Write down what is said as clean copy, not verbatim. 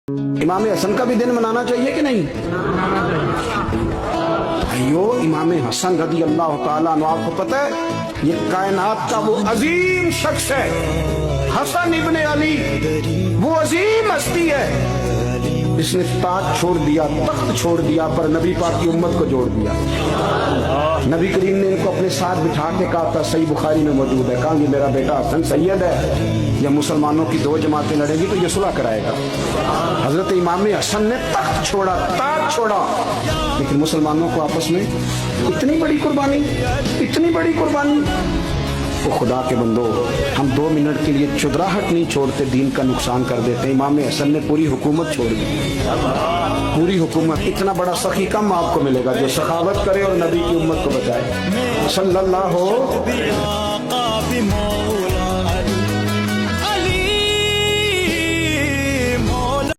इमाम हसन का भी दिन मनाना चाहिए कि नहीं? अयो इमाम हसन रदी अल्लाह ताला अन्हु, आपको पता है ये कायनात का वो अजीम शख्स है, हसन इब्ने अली, वो अजीम हस्ती है। इसने ताज छोड़ दिया, तख्त छोड़ दिया, पर नबी पाक की उम्मत को जोड़ दिया। नबी करीम ने इनको अपने साथ बिठा के कहा था, सही बुखारी में मौजूद है, कहा कि मेरा बेटा हसन सैयद है, जब मुसलमानों की दो जमातें लड़ेंगी तो ये सुलह कराएगा। हजरत इमाम हसन ने तख्त छोड़ा, ताज छोड़ा, लेकिन मुसलमानों को आपस में इतनी बड़ी कुर्बानी, इतनी बड़ी कुर्बानी। तो खुदा के बंदो, हम 2 मिनट के लिए चुदराहट नहीं छोड़ते, दीन का नुकसान कर देते। इमाम हसन ने पूरी हुकूमत छोड़ दी, पूरी हुकूमत। इतना बड़ा सखी कम आपको मिलेगा जो सखावत करे और नबी की उम्मत को बचाए। सल्लल्लाहु